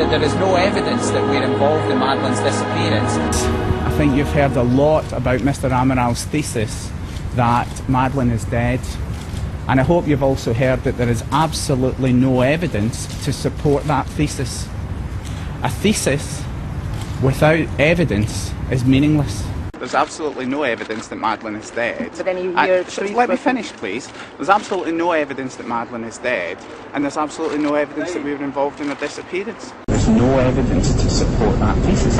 that there is no evidence that we're involved in Madeleine's disappearance. I think you've heard a lot about Mr. Amaral's thesis that Madeleine is dead. And I hope you've also heard that there is absolutely no evidence to support that thesis. A thesis without evidence is meaningless. There's absolutely no evidence that Madeleine is dead. But then you hear let me finish, please. There's absolutely no evidence that Madeleine is dead, and there's absolutely no evidence that we were involved in her disappearance. There's no evidence to support that thesis.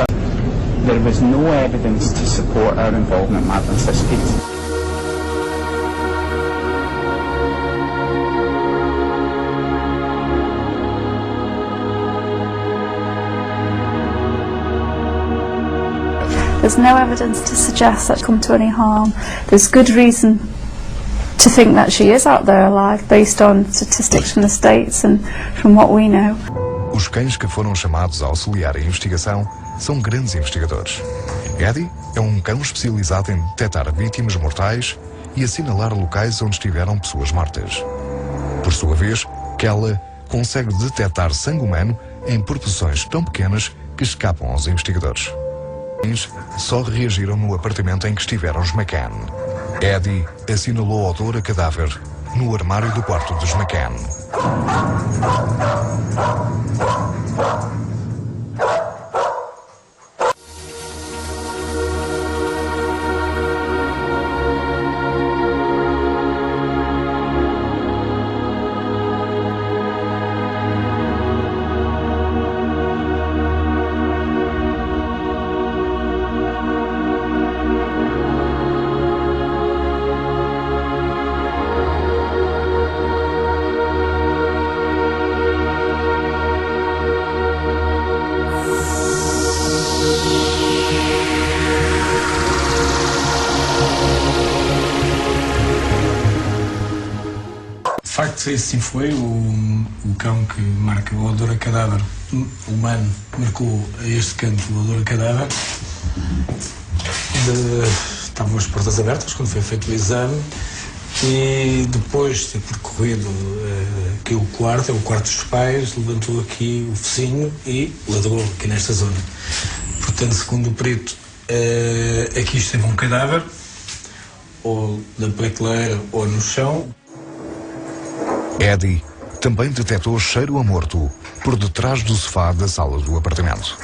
There was no evidence to support our involvement in Madeleine's disappearance. There's no evidence to suggest that she's come to any harm. There's good reason to think that she is out there alive, based on statistics from the States and from what we know. Os cães que foram chamados a auxiliar a investigação são grandes investigadores. Eddie é um cão especializado em detectar vítimas mortais e assinalar locais onde estiveram pessoas mortas. Por sua vez, Kella consegue detectar sangue humano em proporções tão pequenas que escapam aos investigadores. Só reagiram no apartamento em que estiveram os McCann. Eddie assinalou a odor a cadáver no armário do quarto dos McCann. De facto, esse sim foi o cão que marca o odor a cadáver humano, marcou a este canto o odor a cadáver. Estavam as portas abertas quando foi feito o exame e depois de ter percorrido aquele quarto, é o quarto dos pais, levantou aqui o focinho e ladrou aqui nesta zona. Portanto, segundo o perito, aqui esteve um cadáver, ou na prateleira ou no chão. Eddie também detectou cheiro a morto por detrás do sofá da sala do apartamento.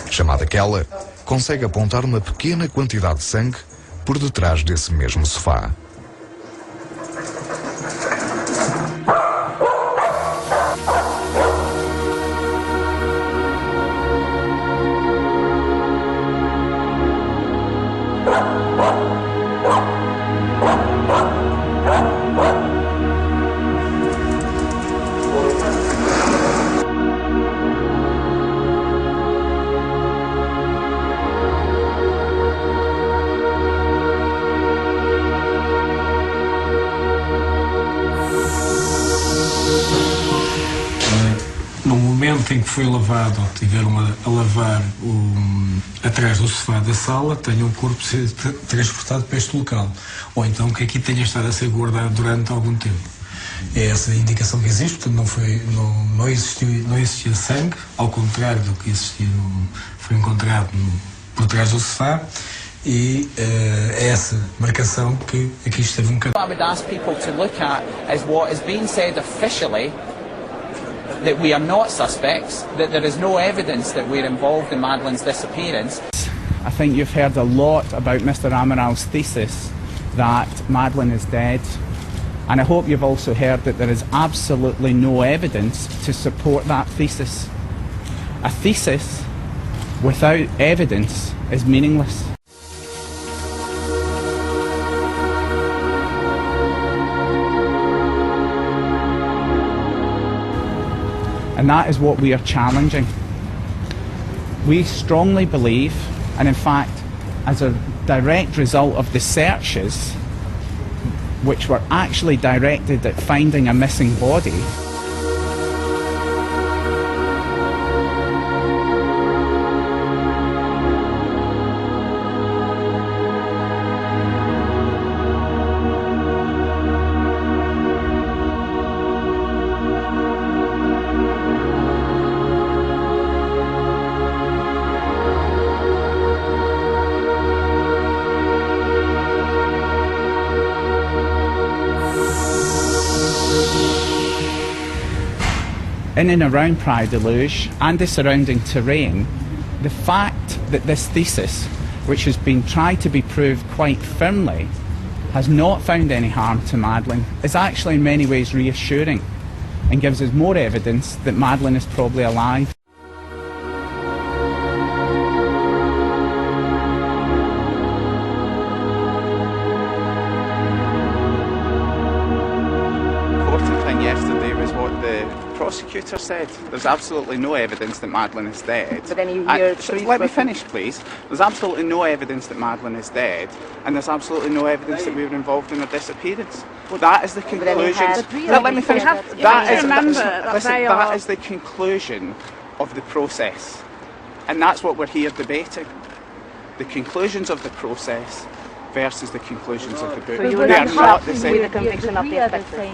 Chamada Kella, consegue apontar uma pequena quantidade de sangue por detrás desse mesmo sofá. No momento em que foi lavado, ou tiveram a lavar atrás do sofá da sala, tenha o corpo ser transportado para este local. Ou então que aqui tenha estado a ser guardado durante algum tempo. É essa a indicação que existe, portanto não existia sangue, ao contrário do que existia, foi encontrado por trás do sofá. E é essa marcação que aqui esteve um cadáver. What I would ask people to look at is what is being said officially, that we are not suspects, that there is no evidence that we're involved in Madeleine's disappearance. I think you've heard a lot about Mr. Amaral's thesis that Madeleine is dead. And I hope you've also heard that there is absolutely no evidence to support that thesis. A thesis without evidence is meaningless. And that is what we are challenging. We strongly believe, and in fact, as a direct result of the searches, which were actually directed at finding a missing body, in and around Praia da Luz and the surrounding terrain, the fact that this thesis, which has been tried to be proved quite firmly, has not found any harm to Madeleine, is actually in many ways reassuring and gives us more evidence that Madeleine is probably alive. Important thing yesterday was what the prosecutor said. There's absolutely no evidence that Madeleine is dead. But then you hear let me finish, please. There's absolutely no evidence that Madeleine is dead, and there's absolutely no evidence that we were involved in her disappearance. That is the conclusion. Let me finish. That is the conclusion of the process, and that's what we're here debating. The conclusions of the process versus the conclusions of the book. So you They are not the same. with the conviction of the inspector.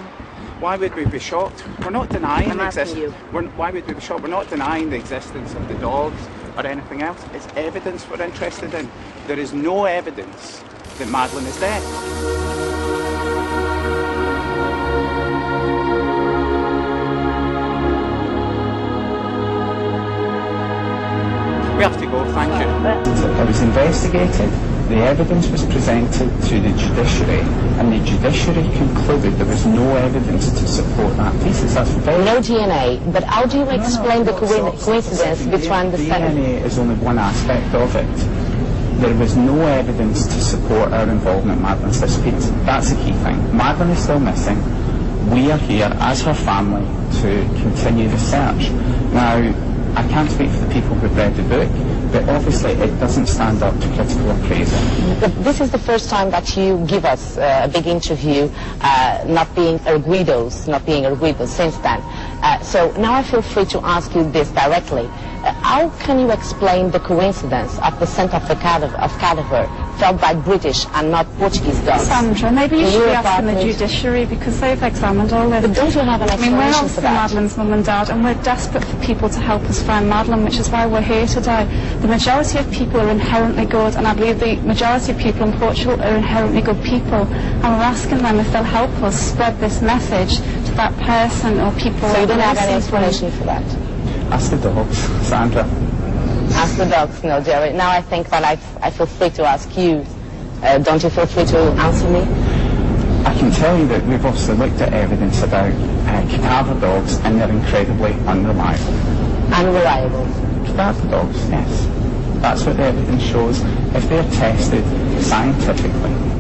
Why would we be shocked? We're not denying I'm the asking you. Why would we be shocked? We're not denying the existence of the dogs or anything else. It's evidence we're interested in. There is no evidence that Madeleine is dead. We have to go, thank you. It was investigated, the evidence was presented to the judiciary, and the judiciary concluded there was no evidence to support that thesis. That's very... No DNA, but how do you explain the coincidence between the DNA is only one aspect of it. There was no evidence to support our involvement in Madeleine's disappearance. That's the key thing. Madeleine is still missing. We are here as her family to continue the search. Now, I can't speak for the people who've read the book, but obviously it doesn't stand up to critical appraisal. This is the first time that you give us a big interview, not being Arguidos since then. So now I feel free to ask you this directly. How can you explain the coincidence of the scent of the cadaver felt by British and not Portuguese dogs? Sandra, maybe you should be asking the judiciary because they've examined all this. But don't you have an explanation we're for obviously that? Madeleine's mum and dad, and we're desperate for people to help us find Madeleine, which is why we're here today. The majority of people are inherently good, and I believe the majority of people in Portugal are inherently good people, and we're asking them if they'll help us spread this message to that person or people. So you don't have any explanation for that? Ask the dogs, Sandra. Ask the dogs, no, Jerry. Now I think that I feel free to ask you. Don't you feel free to answer me? I can tell you that we've also looked at evidence about cadaver dogs, and they're incredibly unreliable. Unreliable. Cadaver dogs, yes. That's what the evidence shows if they're tested scientifically.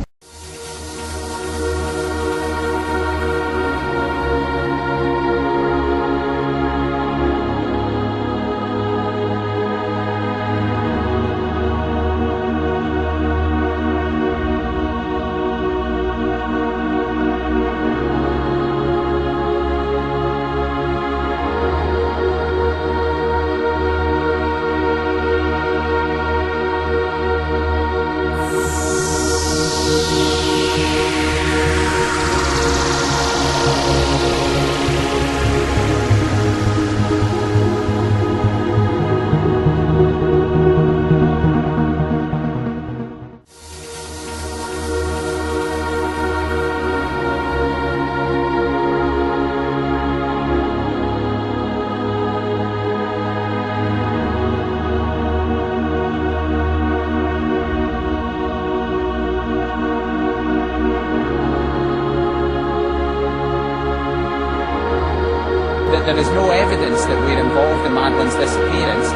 That there is no evidence that we're involved in Madeleine's disappearance.